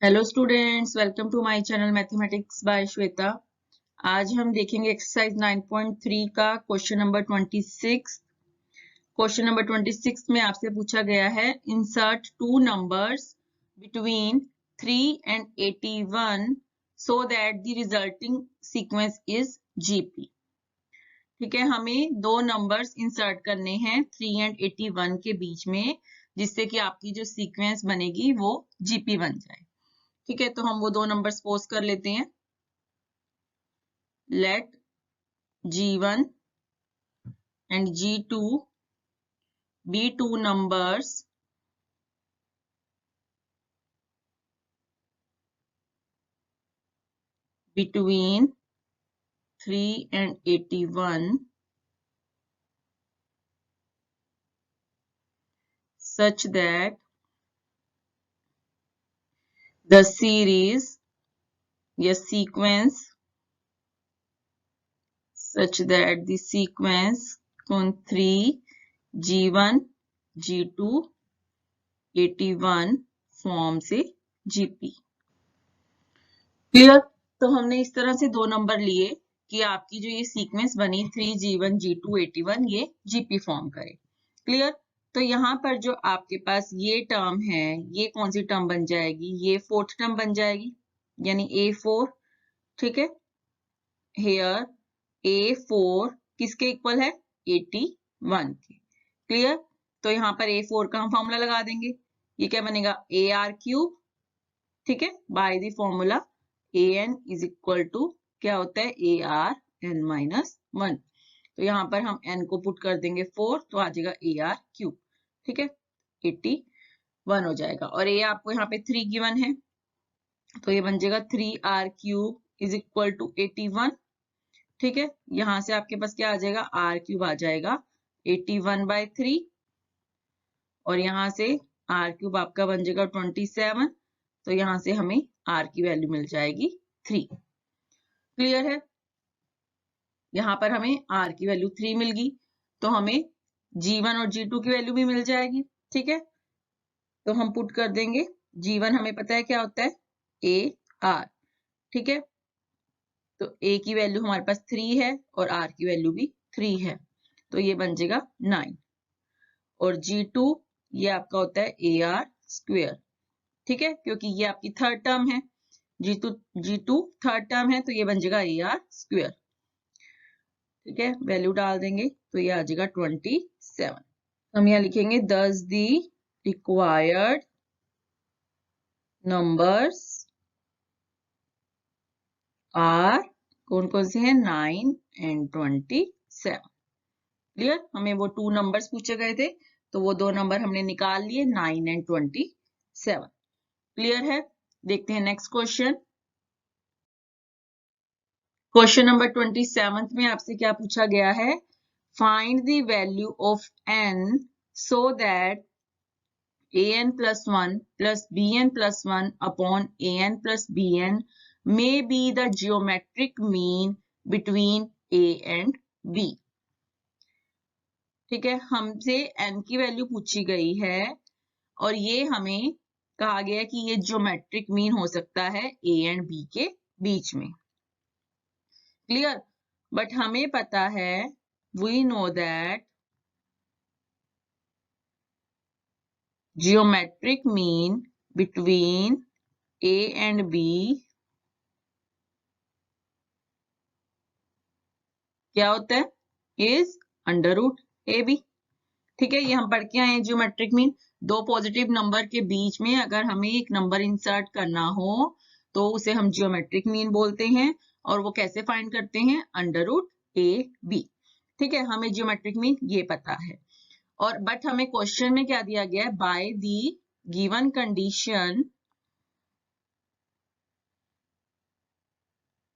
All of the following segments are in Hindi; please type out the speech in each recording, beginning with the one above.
Hello students, welcome to my channel mathematics by Shweta. आज हम देखेंगे एक्सरसाइज 9.3 का क्वेश्चन नंबर 26। क्वेश्चन नंबर 26 में आपसे पूछा गया है insert two numbers between 3 and 81 so that the resulting sequence is GP. ठीक है, हमें दो नंबर्स इंसर्ट करने हैं 3 and 81 के बीच में, जिससे कि आपकी जो सीक्वेंस बनेगी वो जीपी बन जाए। ठीक है, तो हम वो दो नंबर सपोज कर लेते हैं। Let G1 and G2 be two numbers between 3 and 81 such that the series या sequence such that the sequence on 3 G1 G2 81 forms a GP। Clear? तो हमने इस तरह से दो नंबर लिए कि आपकी जो ये सीक्वेंस बनी 3G1 G2 81 ये जीपी फॉर्म करे। क्लियर? तो यहाँ पर जो आपके पास ये टर्म है, ये कौन सी टर्म बन जाएगी? ये फोर्थ टर्म बन जाएगी, यानी A4। ठीक है, हेयर A4 किसके इक्वल है? 81 के। क्लियर? तो यहाँ पर A4 का हम फॉर्मूला लगा देंगे। ये क्या बनेगा? AR3। ठीक है, by the formula AN is equal to क्या होता है? ARN-1। तो यहाँ पर हम n को पुट कर देंगे 4, तो आ जाएगा AR3। ठीक है, 81 हो जाएगा। और A आपको यहाँ पे 3 गिवन है, तो ये बन जाएगा 3R³ इज इक्वल टू 81। ठीक है, यहाँ से आपके पास क्या आ जाएगा? R³ आ जाएगा 81/3, और यहाँ से R³ आपका बन जाएगा 27। तो यहाँ से हमें R की वैल्यू मिल जाएगी 3। क्लियर है? यहाँ पर हमें R की वैल्यू 3 मिल गई, तो हमें G1 और G2 की वैल्यू भी मिल जाएगी। ठीक है, तो हम पुट कर देंगे। G1 हमें पता है क्या होता है? AR। ठीक है, तो A की वैल्यू हमारे पास 3 है और R की वैल्यू भी 3 है, तो ये बन जाएगा 9। और G2 ये आपका होता है AR²। ठीक है, क्योंकि ये आपकी थर्ड टर्म है। G2 थर्ड टर्म है, तो ये बन जाएगा AR²। ठीक है, वैल्यू डाल देंगे तो ये आ जाएगा 27। हम यहाँ लिखेंगे दस दी रिक्वायर्ड नंबर्स आर, कौन कौन से हैं? 9 and 27। क्लियर? हमें वो टू नंबर्स पूछे गए थे, तो वो दो नंबर हमने निकाल लिए, 9 and 27। क्लियर है? देखते हैं नेक्स्ट क्वेश्चन। क्वेश्चन नंबर 27 में आपसे क्या पूछा गया है? Find the value of n so that an+1 plus bn+1 upon an plus bn may be the geometric mean between a and b। ठीक है, हमसे n की वैल्यू पूछी गई है और ये हमें कहा गया है कि ये ज्योमेट्रिक मीन हो सकता है a and b के बीच में। क्लियर? बट हमें पता है, we know that geometric mean between a and b क्या होता है? Is √AB। ठीक है, ये हम पढ़ के आए हैं। ज्योमेट्रिक मीन दो पॉजिटिव नंबर के बीच में अगर हमें एक नंबर इंसर्ट करना हो तो उसे हम ज्योमेट्रिक मीन बोलते हैं, और वो कैसे फाइंड करते हैं? √AB। ठीक है, हमें ज्योमेट्रिक मीन ये पता है। और बट हमें क्वेश्चन में क्या दिया गया है? By the given condition,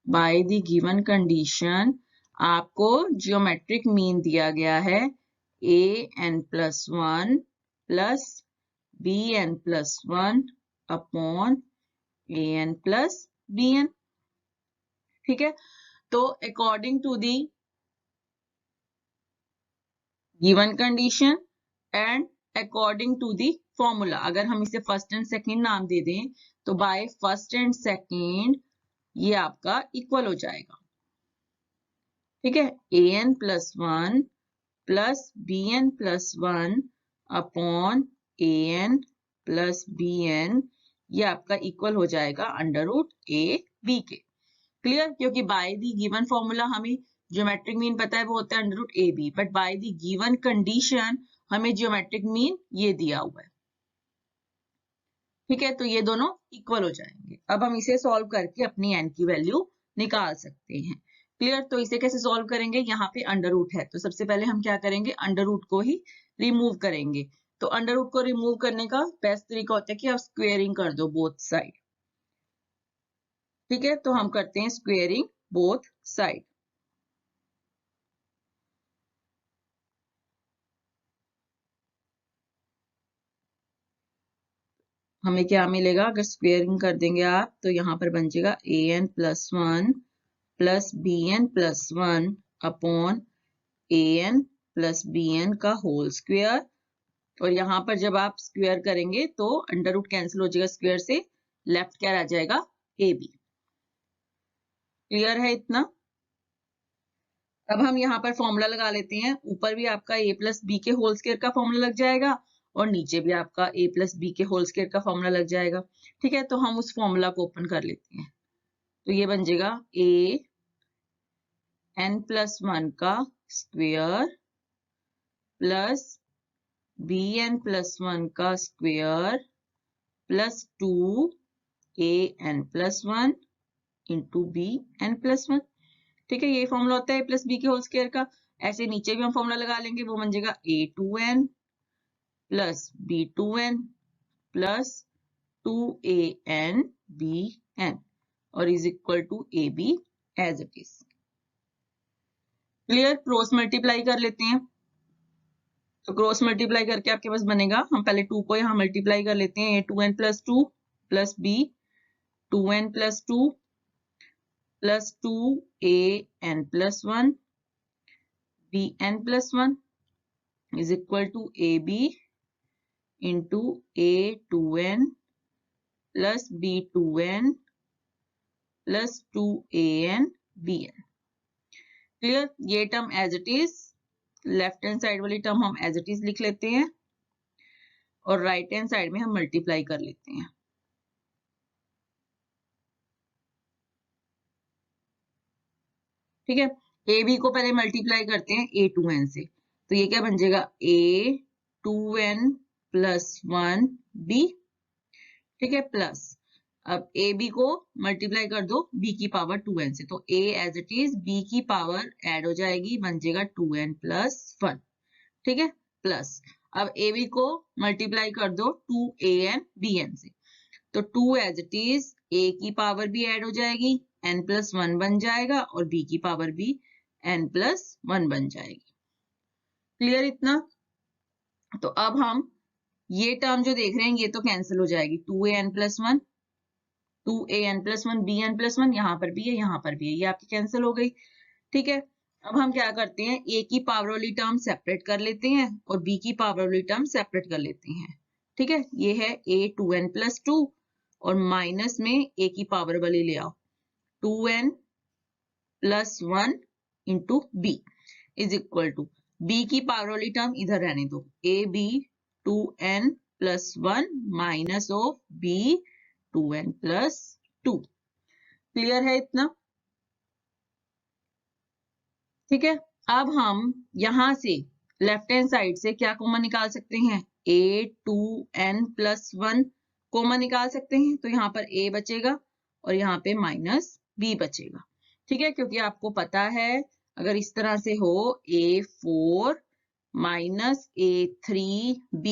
by the given condition आपको ज्योमेट्रिक मीन दिया गया है an+1 plus bn+1 upon an plus bn। ठीक है, तो according to the given condition and according to the formula, अगर हम इसे फर्स्ट एंड सेकंड नाम दे दें तो बाय फर्स्ट एंड सेकंड ये आपका इक्वल हो जाएगा। ठीक है, an plus 1 plus bn plus 1 upon an plus bn, ये आपका इक्वल हो जाएगा अंडर रूट a b के। क्लियर, क्योंकि बाय दी गिवन फॉर्मूला हमें ज्योमेट्रिक मीन पता है वो होता है under root A B, but by the given condition हमें ज्योमेट्रिक मीन ये दिया हुआ है। ठीक है, तो ये दोनों इक्वल हो जाएंगे। अब हम इसे सॉल्व करके अपनी n की वैल्यू निकाल सकते हैं। क्लियर, तो इसे कैसे सॉल्व करेंगे, यहाँ पे अंडर रूट है तो सबसे पहले हम क्या करेंगे, अंडर रूट को ही रिमूव करेंगे। तो अंडर रूट को रिमूव करने का बेस्ट तरीका होता है कि आप स्क्वेयरिंग कर दो बोथ साइड। ठीक है, तो हम करते हैं स्क्वेयरिंग बोथ साइड। हमें क्या मिलेगा, अगर स्क्वेयरिंग कर देंगे आप तो यहाँ पर बन जाएगा an plus 1 plus bn plus 1 upon an plus bn का होल स्क्वेयर। और यहाँ पर जब आप स्क्वेयर करेंगे तो अंडर रूट कैंसिल हो जाएगा स्क्वेयर से, लेफ्ट क्या रह जाएगा, ab। क्लियर है इतना। अब हम यहाँ पर फॉर्मूला लगा लेते हैं, ऊपर भी आपका a प्लस बी के होल स्क्वायर का फॉर्मूला लग जाएगा और नीचे भी आपका a प्लस बी के होल स्क्वायर का फॉर्मूला लग जाएगा। ठीक है, तो हम उस फॉर्मूला को ओपन कर लेते हैं। तो ये बन जाएगा a n प्लस 1 का square plus B N plus 1 का square plus 2 a n plus 1 into B N plus 1। ठीक है, ये फॉर्मूला होता है a प्लस बी के होल स्क्वायर का। ऐसे नीचे भी हम फॉर्मूला लगा लेंगे, वो बन जाएगा a2n plus b2n plus 2an bn और is equal to ab as it is. Clear, cross multiply कर लेते हैं। तो क्रॉस मल्टीप्लाई करके आपके पास बनेगा, हम पहले 2 को यहाँ मल्टीप्लाई कर लेते हैं, a2n plus 2 plus b 2n plus 2 plus 2an plus 1 bn plus 1 is equal to ab into a2n plus b2n plus 2an bn। Clear, ये term as it is, left hand side वाली टर्म हम एज इट इज लिख लेते हैं और राइट हैंड साइड में हम मल्टीप्लाई कर लेते हैं। ठीक है, ए बी को पहले मल्टीप्लाई करते हैं a2n से, तो ये क्या बन जाएगा a2n प्लस 1 b। ठीक है, प्लस अब ए बी को मल्टीप्लाई कर दो b की पावर 2n से, तो a as it is b की पावर ऐड हो जाएगी, बन जाएगा 2n प्लस 1। ठीक है, प्लस अब ए बी को मल्टीप्लाई कर दो 2an bn से, तो 2 एज इट इज a की पावर भी ऐड हो जाएगी, n प्लस 1 बन जाएगा और b की पावर भी n प्लस 1 बन जाएगी। क्लियर इतना। तो अब हम ये टर्म जो देख रहे हैं ये तो कैंसिल हो जाएगी, 2an plus 1 2an plus 1 bn plus 1, यहाँ पर भी है यहाँ पर भी है, ये आपकी कैंसिल हो गई। ठीक है, अब हम क्या करते हैं, a की पावर वाली टर्म सेपरेट कर लेते हैं और b की पावर वाली टर्म सेपरेट कर लेते हैं। ठीक है, ये है a 2n प्लस 2 और माइनस में a की पावर वाली ले आओ 2n plus 1 into b is equal to b की पावर वाली टर्म इधर रहने दो, a b 2n plus 1 minus of b 2n plus 2। Clear है इतना। ठीक है, अब हम यहां से लेफ्ट हैंड साइड से क्या कॉमन निकाल सकते हैं, a2n प्लस 1 कॉमन निकाल सकते हैं, तो यहाँ पर a बचेगा और यहाँ पे माइनस b बचेगा। ठीक है, क्योंकि आपको पता है अगर इस तरह से हो a4 माइनस a3b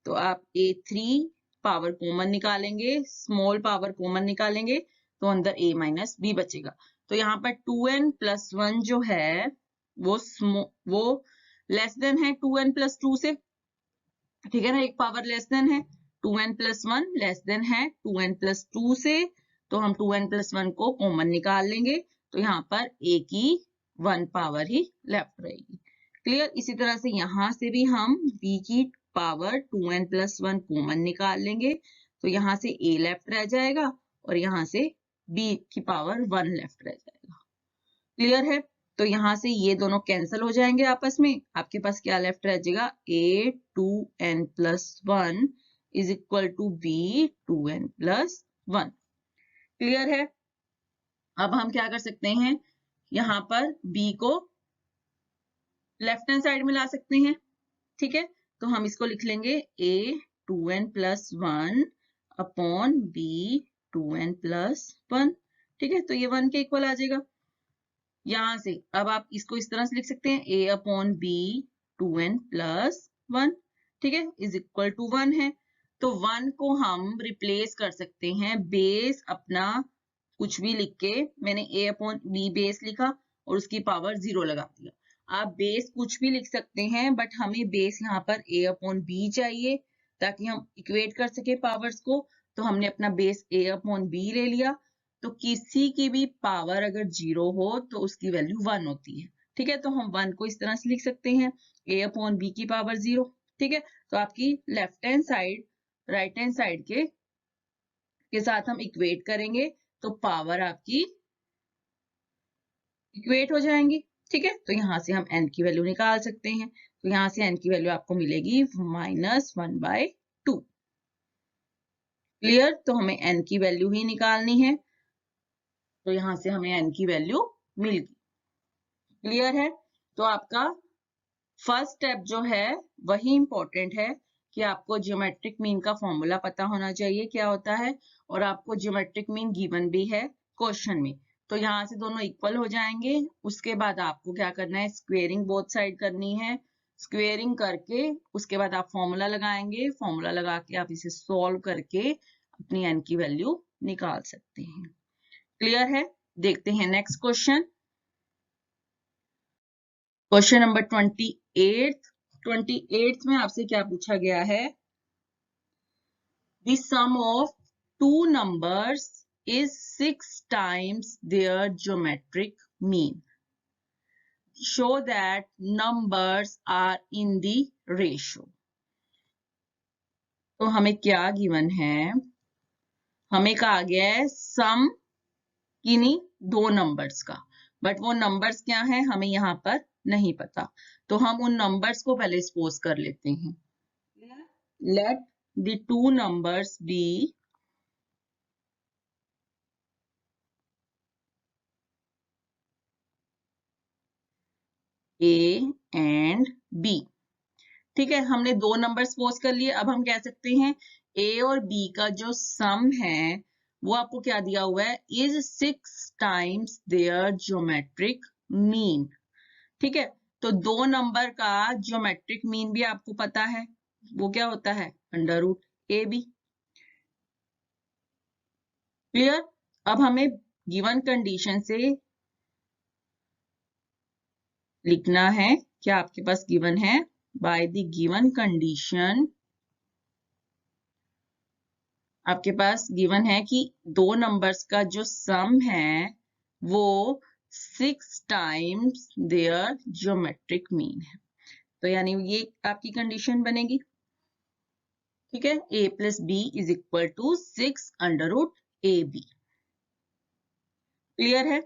तो आप a3 पावर कॉमन निकालेंगे, स्मॉल पावर कॉमन निकालेंगे तो अंदर a माइनस b बचेगा। तो यहाँ पर 2n प्लस 1 जो है वो लेस देन है 2n प्लस 2 से। ठीक है ना, एक पावर लेस देन है, 2n प्लस 1 लेस देन है 2n प्लस 2 से, तो हम 2n प्लस 1 को कॉमन निकाल लेंगे, तो यहाँ पर a की 1 पावर ही लेफ्ट रहेगी। क्लियर, इसी तरह से यहां से भी हम b की पावर 2n+1 कॉमन निकाल लेंगे तो यहाँ से a लेफ्ट रह जाएगा और यहाँ से b की पावर 1 लेफ्ट रह जाएगा। क्लियर है? तो यहाँ से ये दोनों कैंसिल हो जाएंगे आपस में, आपके पास क्या लेफ्ट रह जाएगा, a 2n+1 is equal to b 2n+1। Clear है? अब हम क्या कर सकते हैं, यहाँ पर b को लेफ्ट हैंड साइड में ला सकते हैं। ठीक है, तो हम इसको लिख लेंगे a 2n+1 upon b 2n+1। ठीक है, तो ये 1 के इक्वल आ जाएगा। यहां से अब आप इसको इस तरह से लिख सकते हैं a अपॉन b 2n+1, ठीक है, इज इक्वल टू 1 है। तो 1 को हम रिप्लेस कर सकते हैं बेस अपना कुछ भी लिख के, मैंने a अपॉन b बेस लिखा और उसकी पावर 0 लगा दिया। आप बेस कुछ भी लिख सकते हैं, बट हमें बेस यहाँ पर a अपॉन b चाहिए ताकि हम इक्वेट कर सके पावर्स को। तो हमने अपना बेस a अपॉन b ले लिया। तो किसी की भी पावर अगर 0 हो तो उसकी वैल्यू 1 होती है। ठीक है, तो हम 1 को इस तरह से लिख सकते हैं a अपॉन b की पावर 0। ठीक है, तो आपकी left hand side right hand side के साथ हम इक्वेट करेंगे तो पावर आपकी इक्वेट हो जाएंगी। ठीक है, तो यहां से हम n की वैल्यू निकाल सकते हैं। तो यहां से n की वैल्यू आपको मिलेगी -1/2। क्लियर? तो हमें n की वैल्यू ही निकालनी है, तो यहां से हमें n की वैल्यू मिल गई। क्लियर है? तो आपका फर्स्ट स्टेप जो है वही इंपॉर्टेंट है कि आपको ज्योमेट्रिक मीन का फॉर्मूला पता होना चाहिए क्या होता है, और आपको ज्योमेट्रिक मीन गिवन भी है क्वेश्चन में। तो यहाँ से दोनों इक्वल हो जाएंगे। उसके बाद आपको क्या करना है, स्क्वेयरिंग बोथ साइड करनी है। स्क्वेयरिंग करके उसके बाद आप फॉर्मूला लगाएंगे, फॉर्मूला लगा के आप इसे सॉल्व करके अपनी n की वैल्यू निकाल सकते हैं। क्लियर है? देखते हैं नेक्स्ट क्वेश्चन। क्वेश्चन नंबर 28 में आपसे क्या पूछा गया है, the sum of two numbers is 6 times their geometric mean. Show that numbers are in the ratio. तो हमें क्या गिवन है, हमें कहा गया है सम किन्हीं दो नंबर्स का, बट वो नंबर्स क्या है हमें यहाँ पर नहीं पता। तो हम उन नंबर्स को पहले सपोज कर लेते हैं। Let the two numbers be A and B. ठीक है, हमने दो नंबर सपोज कर लिए। अब हम कह सकते हैं ए और बी का जो सम है वो आपको क्या दिया हुआ है, is 6 times their geometric mean. ठीक है, तो दो नंबर का ज्योमेट्रिक मीन भी आपको पता है, वो क्या होता है, √AB। क्लियर? अब हमें गिवन कंडीशन से लिखना है, क्या आपके पास गिवन है, बाय द गिवन कंडीशन आपके पास गिवन है कि दो नंबर्स का जो सम है वो 6 टाइम्स देयर ज्योमेट्रिक मीन है। तो यानी ये आपकी कंडीशन बनेगी। ठीक है, a plus B is equal to 6√AB। Clear है?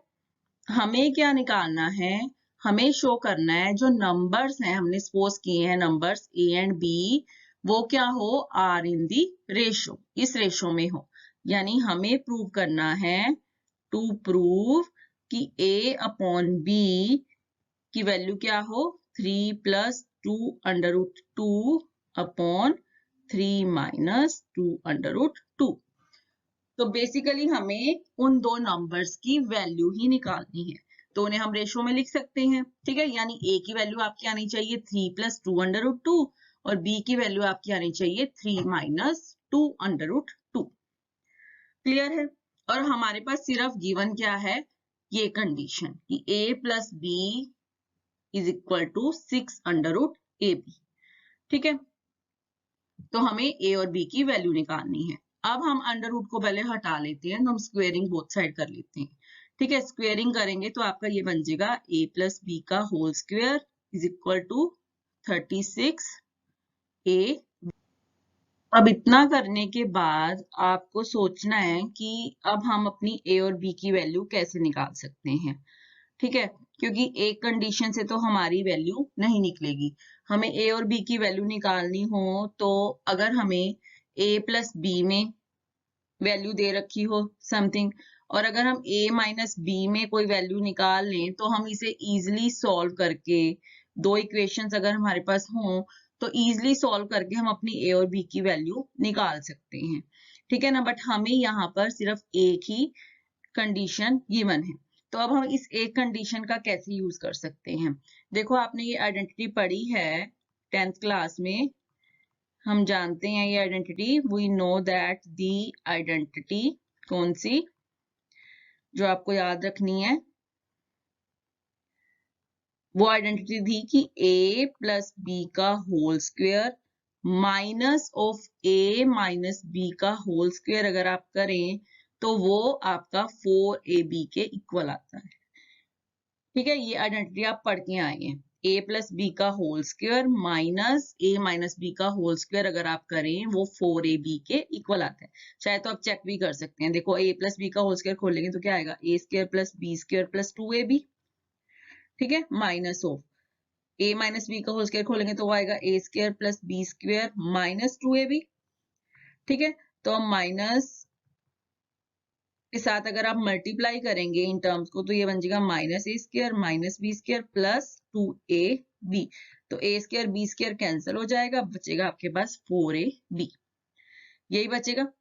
हमें क्या निकालना है, हमें शो करना है जो नंबर्स हैं हमने सपोज किए हैं नंबर्स a एंड b, वो क्या हो, आर इन दी रेशो, इस रेशो में हो। यानी हमें प्रूव करना है, टू प्रूव कि a अपॉन b की वैल्यू क्या हो, 3 + 2√2 अपॉन 3 - 2√2। तो बेसिकली हमें उन दो नंबर्स की वैल्यू ही निकालनी है, तो उन्हें हम रेशो में लिख सकते हैं। ठीक है, यानी a की वैल्यू आपकी आनी चाहिए 3 + 2√2 और b की वैल्यू आपकी आनी चाहिए 3 - 2√2। क्लियर है? और हमारे पास सिर्फ गिवन क्या है, ये कंडीशन कि a + b is equal to 6√AB। ठीक है, तो हमें a और b की वैल्यू निकालनी है। अब हम √ को पहले हटा लेते हैं, तो हम स्क्वेयरिंग बोथ साइड कर लेते हैं। ठीक है, स्क्वेयरिंग करेंगे तो आपका ये बन जाएगा a + b का whole square is equal to 36 A. अब इतना करने के बाद आपको सोचना है कि अब हम अपनी ए और बी की वैल्यू कैसे निकाल सकते हैं। ठीक है, क्योंकि एक कंडीशन से तो हमारी वैल्यू नहीं निकलेगी। हमें ए और बी की वैल्यू निकालनी हो तो अगर हमें ए प्लस बी में वैल्यू दे रखी हो समथिंग, और अगर हम a माइनस बी में कोई वैल्यू निकाल लें तो हम इसे इजीली सॉल्व करके, दो इक्वेशंस अगर हमारे पास हों तो इजीली सॉल्व करके हम अपनी a और b की वैल्यू निकाल सकते हैं। ठीक है ना, बट हमें यहाँ पर सिर्फ एक ही कंडीशन गिवन है। तो अब हम इस एक कंडीशन का कैसे यूज कर सकते हैं। देखो आपने ये आइडेंटिटी पढ़ी है 10th क्लास में, हम जानते हैं ये identity, we know that the identity कौन सी जो आपको याद रखनी है, वो आइडेंटिटी थी कि a प्लस बी का whole square minus of a minus B का होल स्क्वायर अगर आप करें तो वो आपका 4ab के इक्वल आता है। ठीक है, ये आइडेंटिटी आप पढ़ के आए हैं। a प्लस बी का whole square minus a minus B का होल स्क्वायर अगर आप करें वो 4ab के इक्वल आता है। चाहे तो आप चेक भी कर सकते हैं, देखो a प्लस बी का होल स्क्वायर खोलेंगे तो क्या आएगा, a square plus B square plus 2ab। ठीक है, minus of a minus B का होल स्क्वायर खोलेंगे तो वो आएगा a square plus B square minus 2ab। ठीक है, तो माइनस के साथ अगर आप मल्टीप्लाई करेंगे इन टर्म्स को तो ये बन जाएगा minus a square minus b square plus 2ab। तो a square b square cancel हो जाएगा, बचेगा आपके पास 4ab, यही बचेगा।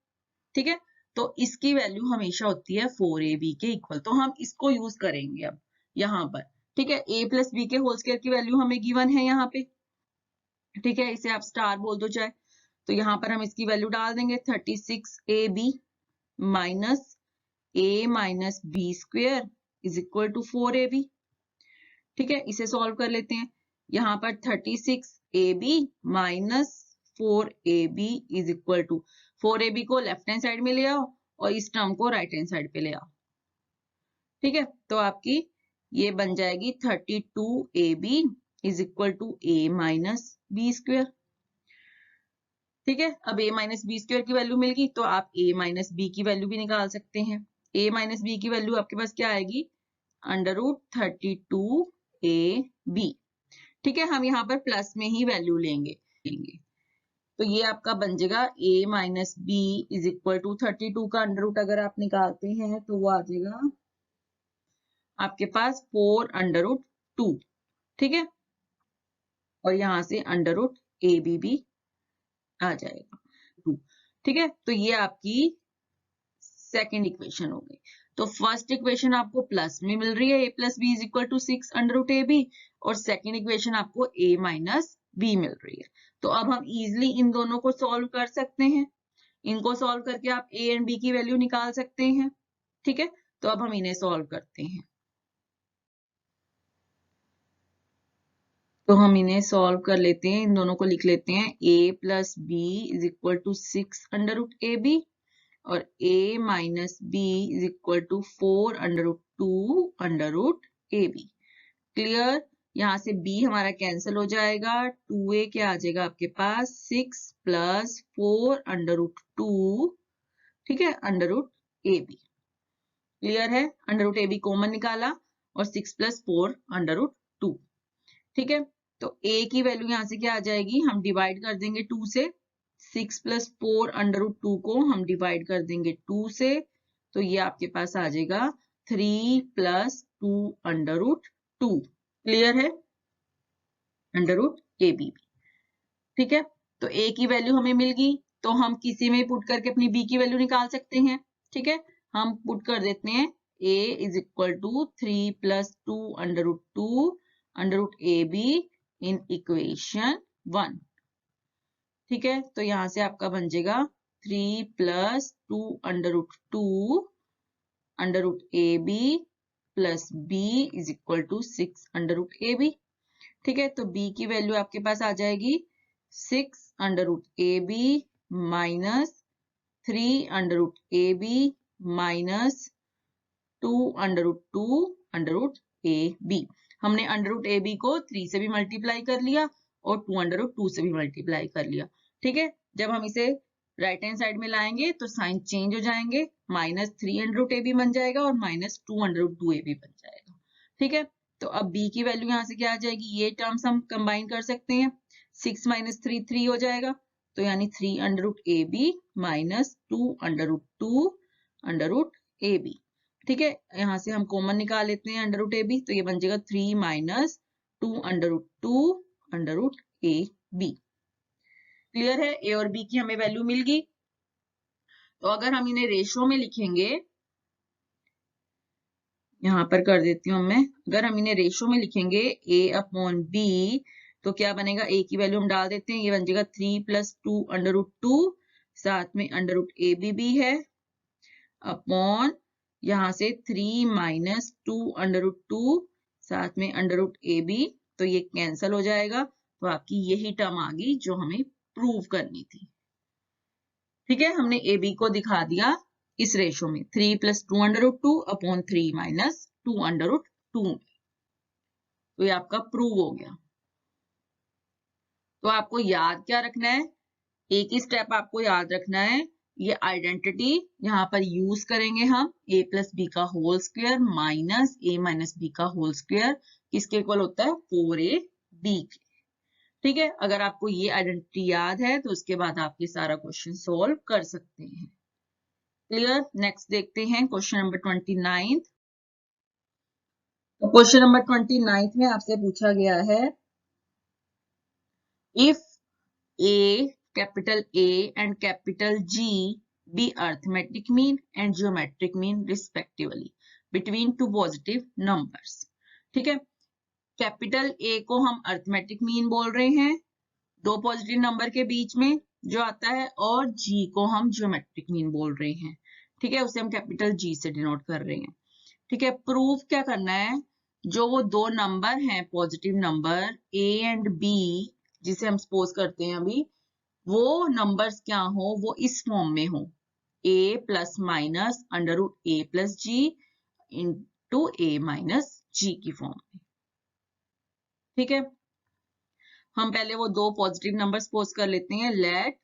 ठीक है, तो इसकी वैल्यू हमेशा होती है 4ab के इक्वल, तो हम इसको यूज करेंगे अब यहाँ पर। ठीक है, a प्लस बी के होल स्क्वायर की वैल्यू हमें गिवन है यहाँ पे। ठीक है, इसे आप स्टार बोल दो चाहे, तो यहाँ पर हम इसकी वैल्यू डाल देंगे 36ab minus a minus B square is equal to 4ab। ठीक है, इसे सॉल्व कर लेते हैं। यहाँ पर 36ab minus 4ab is equal to 4ab को लेफ्ट हैंड साइड में ले आओ और इस टर्म को राइट हैंड साइड पे ले आओ। ठीक है, तो आपकी ये बन जाएगी 32ab is equal to a minus B square. ठीक है, अब a माइनस बी स्क्वेयर की वैल्यू मिल गई तो आप a माइनस बी की वैल्यू भी निकाल सकते हैं। a माइनस बी की वैल्यू आपके पास क्या आएगी, अंडर रूट 32ab। ठीक है, हम यहाँ पर प्लस में ही वैल्यू लेंगे तो ये आपका बन जाएगा a minus B is equal to 32 का अंडर रूट अगर आप निकालते हैं तो वो आ जाएगा आपके पास 4 अंडर रूट 2। ठीक है, और यहाँ से अंडर रूट ab भी आ जाएगा 2। ठीक है, तो ये आपकी सेकेंड इक्वेशन हो गई। तो फर्स्ट इक्वेशन आपको प्लस में मिल रही है a plus B is equal to 6 under root ab, और सेकेंड इक्वेशन आपको a माइनस बी मिल रही है। तो अब हम इजिली इन दोनों को सॉल्व कर सकते हैं, इनको सॉल्व करके आप a एंड b की वैल्यू निकाल सकते हैं। ठीक है, तो अब हम इन्हें सॉल्व करते हैं। तो हम इन्हें सॉल्व कर लेते हैं, इन दोनों को लिख लेते हैं a plus B is equal to 6 under root ab और a minus B is equal to 4 under root 2 under root ab। Clear, यहाँ से b हमारा कैंसिल हो जाएगा, 2a क्या आ जाएगा आपके पास 6 प्लस 4 अंडर रूट 2। ठीक है, अंडर रूट ab। क्लियर है, अंडर रूट ab कॉमन निकाला और 6 प्लस 4 अंडर रूट 2। ठीक है, तो a की वैल्यू यहाँ से क्या आ जाएगी, हम डिवाइड कर देंगे 2 से, 6 प्लस 4 अंडर रूट 2 को हम डिवाइड कर देंगे 2 से, तो ये आपके पास आ जाएगा 3 प्लस 2 अंडर रूट 2। क्लियर है, अंडर रूट ab। ठीक है, तो a की वैल्यू हमें मिल गई तो हम किसी में पुट करके अपनी b की वैल्यू निकाल सकते हैं। ठीक है, हम पुट कर देते हैं a is equal to 3 plus 2 under root 2 under root ab in equation 1। ठीक है, तो यहां से आपका बन जाएगा 3 plus 2 under root 2 under root ab plus b is equal to 6 under root ab। ठीक है, तो b की वैल्यू आपके पास आ जाएगी 6 under root ab minus 3 under root ab minus 2 under root 2 under root ab। हमने अंडर रूट ab को 3 से भी मल्टीप्लाई कर लिया और 2√2 से भी मल्टीप्लाई कर लिया। ठीक है, जब हम इसे राइट हैंड साइड में लाएंगे तो साइन चेंज हो जाएंगे, -3√ab बन जाएगा और -2√2ab बन जाएगा। ठीक है, तो अब b की वैल्यू यहाँ से क्या आ जाएगी, ये टर्म्स हम कंबाइन कर सकते हैं, 6 - 3 3 हो जाएगा, तो यानी 3√ab -2√2√ab। ठीक है, यहाँ से हम कॉमन निकाल लेते हैं √ab, तो ये बन जाएगा 3 - 2√2√ab। क्लियर है, a और b की हमें वैल्यू मिल गई। तो अगर हम इन्हें रेशो में लिखेंगे, यहां पर कर देती हूँ मैं, अगर हम इन्हें रेशो में लिखेंगे a/b, तो क्या बनेगा, a की वैल्यू हम डाल देते हैं, ये बन जाएगा 3 + 2√2, साथ में √ab भी है, अपॉन यहां से 3 - 2√2, साथ में √ab, तो ये कैंसल हो जाएगा, तो आपकी यही टर्म आ गई जो हमें प्रूव करनी थी। ठीक है, हमने ab को दिखा दिया इस रेशो में, 3 + 2√2 अपॉन 3 - 2√2, तो ये आपका प्रूव हो गया। तो आपको याद क्या रखना है, एक ही स्टेप आपको याद रखना है, ये आइडेंटिटी यहाँ पर यूज करेंगे हम, a + b का whole square minus a - b का होल स्क्वायर किसके इक्वल होता है, 4ab के। ठीक है, अगर आपको ये आइडेंटिटी याद है तो उसके बाद आप ये सारा क्वेश्चन सोल्व कर सकते हैं। क्लियर, नेक्स्ट देखते हैं क्वेश्चन नंबर 29। तो क्वेश्चन नंबर 29 में आपसे पूछा गया है, if A, capital A and capital G be arithmetic mean and geometric mean respectively between two positive numbers। ठीक है, कैपिटल A को हम अर्थमेटिक मीन बोल रहे हैं दो पॉजिटिव नंबर के बीच में जो आता है, और G को हम ज्योमेट्रिक मीन बोल रहे हैं। ठीक है, उसे हम कैपिटल G से डिनोट कर रहे हैं। ठीक है, प्रूफ क्या करना है, जो वो दो नंबर हैं positive number A and B, जिसे हम सपोज करते हैं अभी, वो नंबर्स क्या हो, वो इस फॉर्म में हो, a ± √a + g into a - g की फॉर्म में। ठीक है, हम पहले वो दो पॉजिटिव नंबर सपोज कर लेते हैं, let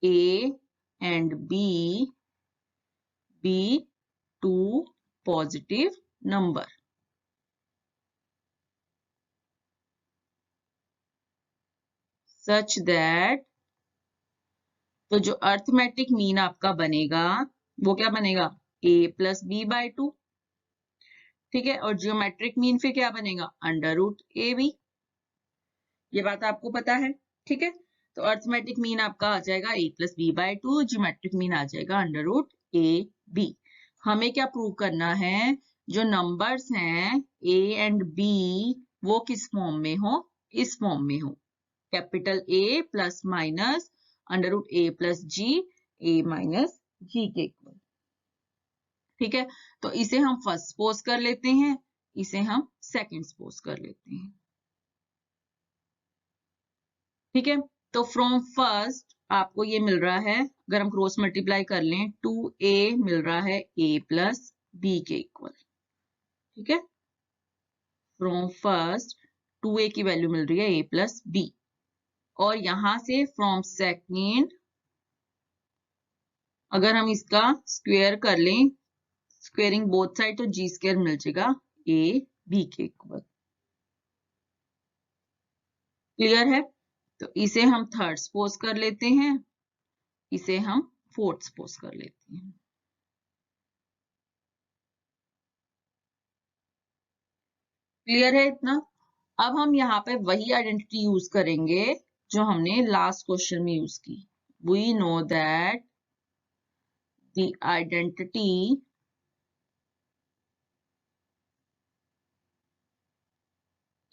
a and b be two positive number। such that, तो जो अर्थमेटिक मीन आपका बनेगा वो क्या बनेगा, a + b/2। ठीक है, और जियोमेट्रिक मीन फिर क्या बनेगा, √ab। ये बात आपको पता है। ठीक है, तो अर्थमेटिक मीन आपका आ जाएगा a + b/2, जियोमेट्रिक मीन आ जाएगा √ab। हमें क्या प्रूव करना है, जो नंबर्स हैं a एंड b वो किस फॉर्म में हो, इस फॉर्म में हो, capital A ± √a + g, a - g के इक्वल। ठीक है, तो इसे हम फर्स्ट सपोज कर लेते हैं, इसे हम सेकंड सपोज कर लेते हैं। ठीक है, तो फ्रॉम फर्स्ट आपको ये मिल रहा है, अगर हम क्रॉस मल्टीप्लाई कर लें, 2a मिल रहा है a + b के इक्वल। ठीक है, फ्रॉम फर्स्ट 2a की वैल्यू मिल रही है a + b, और यहां से फ्रॉम सेकंड अगर हम इसका स्क्वायर कर लें, स्क्वेयरिंग बोथ साइड, तो g² मिल जाएगा a b के इक्वल। क्लियर है, तो इसे हम थर्ड सपोज कर लेते हैं, इसे हम फोर्थ सपोज कर लेते हैं। क्लियर है इतना। अब हम यहाँ पे वही आइडेंटिटी यूज करेंगे जो हमने लास्ट क्वेश्चन में यूज की। We know that the identity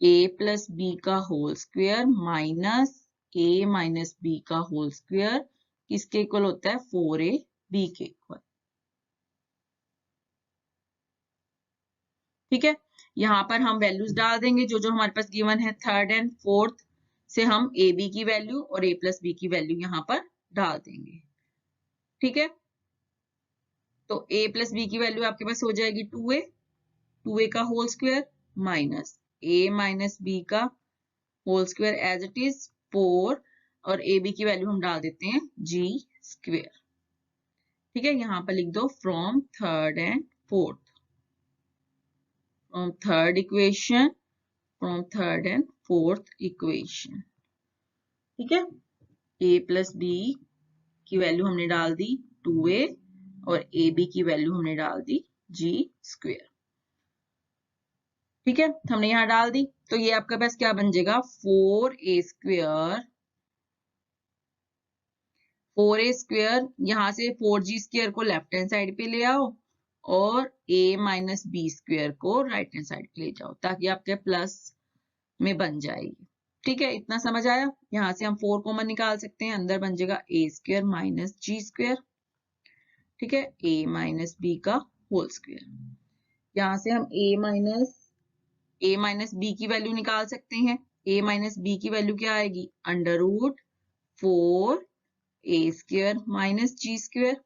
a + b का whole square minus a - b का होल स्क्वायर किसके इक्वल होता है, 4ab के इक्वल। ठीक है, यहाँ पर हम वैल्यूज डाल देंगे जो जो हमारे पास गिवन है, थर्ड एंड फोर्थ से हम ए बी की वैल्यू और a + b की वैल्यू यहाँ पर डाल देंगे। ठीक है, तो a + b की वैल्यू आपके पास हो जाएगी 2a का whole square minus a - b का whole square as it is 4 और ए बी की वैल्यू हम डाल देते हैं जी स्क्वायर। ठीक है, यहाँ पर लिख दो from third and fourth, from third equation, from third and fourth equation. ठीक है, a प्लस बी की वैल्यू हमने डाल दी 2a और ए बी की वैल्यू हमने डाल दी जी स्क्वायर। ठीक है, हमने यहाँ डाल दी, तो ये आपके पास क्या बन जाएगा 4a स्क्वायर, 4a स्क्वायर, यहाँ से 4g स्क्वायर को लेफ्ट हैंड साइड पे ले आओ और a माइनस बी स्क्वायर को राइट हैंड साइड पे ले जाओ ताकि आपके प्लस में बन जाएगी। ठीक है, इतना समझ आया। यहाँ से हम 4 कॉमन निकाल सकते हैं, अंदर बन जाएगा a square minus ji square. ठीक है, a माइनस बी का होल स्क्वायर। यहाँ से हम a माइनस बी की वैल्यू निकाल सकते हैं। a माइनस बी की वैल्यू क्या आएगी, under root 4a square minus जी स्क्वायर।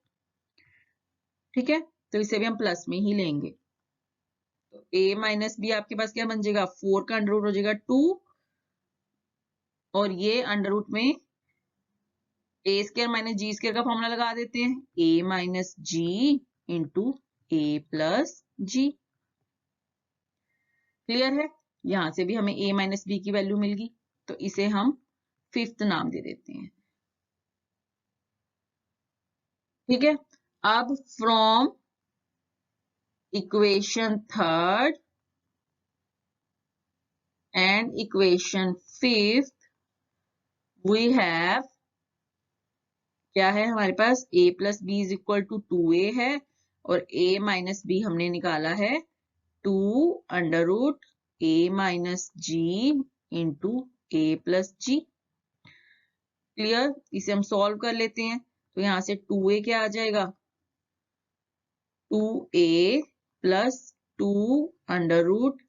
ठीक है, तो इसे भी हम प्लस में ही लेंगे, तो a माइनस बी आपके पास क्या बन जाएगा, 4 का अंडर रूट हो जाएगा 2 और ये अंडर रूट में a square minus ji square का फॉर्मूला लगा देते हैं, a minus ji into a plus G. Clear है, यहां से भी हमें a माइनस बी की वैल्यू मिल गई, तो इसे हम फिफ्थ नाम दे देते हैं। ठीक है, अब from equation third and equation fifth we have, क्या है हमारे पास, a plus B is equal to 2a है और a माइनस बी हमने निकाला है 2 under root a minus ji into a plus G. Clear, इसे हम सॉल्व कर लेते हैं, तो यहां से 2a क्या आ जाएगा, 2a plus 2 under root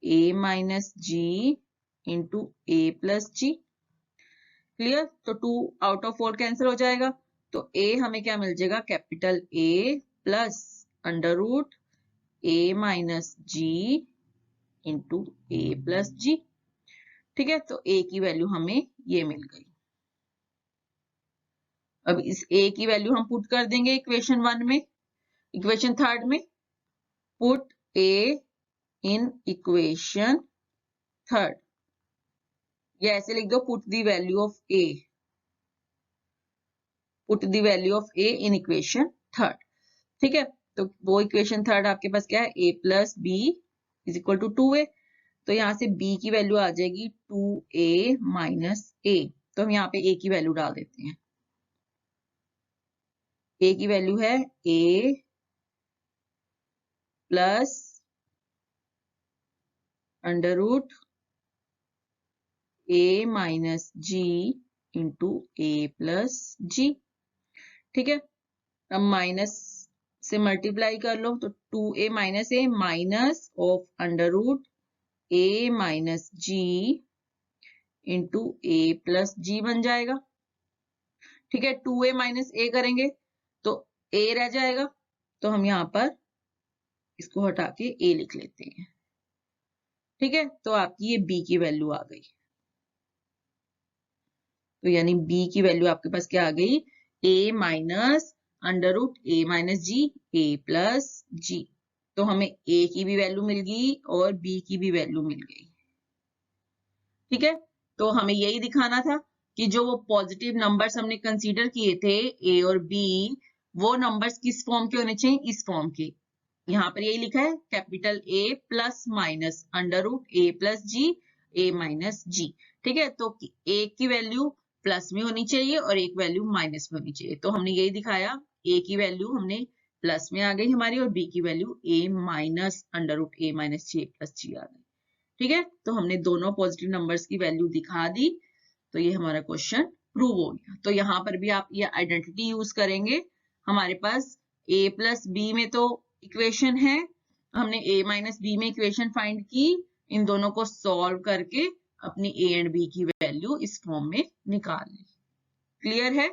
a minus ji into a plus G. Clear, तो 2 आउट ऑफ 4 कैंसिल हो जाएगा, तो a हमें क्या मिल जाएगा, capital A plus under root a minus ji into a plus g. ठीक है, तो a की वैल्यू हमें ये मिल गई। अब इस a की वैल्यू हम पुट कर देंगे इक्वेशन 1 में, इक्वेशन थर्ड में, put a in equation third, या ऐसे लिख दो put the value of a, put the value of a in equation third. ठीक है, तो वो इक्वेशन थर्ड आपके पास क्या है, a plus B is equal to 2a, तो यहाँ से b की वैल्यू आ जाएगी 2a माइनस a, तो हम यहाँ पे a की वैल्यू डाल देते हैं। a की वैल्यू है a plus under root a minus ji into a plus g. ठीक है, अब माइनस से मल्टीप्लाई कर लो, तो 2a minus of under root a minus ji into a plus g बन जाएगा। ठीक है, 2a माइनस a करेंगे तो a रह जाएगा, तो हम यहाँ पर इसको हटा के a लिख लेते हैं। ठीक है, तो आपकी ये b की वैल्यू आ गई, तो यानी b की वैल्यू आपके पास क्या आ गई, a minus under root a minus g a plus g, तो हमें a की भी वैल्यू मिल गई और b की भी वैल्यू मिल गई। ठीक है, तो हमें यही दिखाना था कि जो वो पॉजिटिव नंबर्स हमने कंसीडर किए थे a और b, वो नंबर्स किस फॉर्म के होने चाहिए, इस फॉर्म के। यहाँ पर यही लिखा है, capital A plus minus under root a plus g a minus g. ठीक है, तो एक की वैल्यू प्लस में होनी चाहिए और एक वैल्यू माइनस में होनी चाहिए, तो हमने यही दिखाया, a की वैल्यू हमने प्लस में आ गई हमारी और b की value a minus under root a minus g plus g आ गई। ठीक है, तो हमने दोनों पॉजिटिव नंबर्स की वैल्यू दिखा दी, तो ये हमारा क्वेश्चन प्रूव हो गया। तो यहाँ पर भी आप ये आइडेंटिटी यूज करेंगे, हमारे पास a प्लस बी में तो इक्वेशन है, हमने a माइनस बी में इक्वेशन फाइंड की, इन दोनों को सॉल्व करके अपनी a एंड b की वैल्यू इस फॉर्म में निकाल ली। क्लियर है?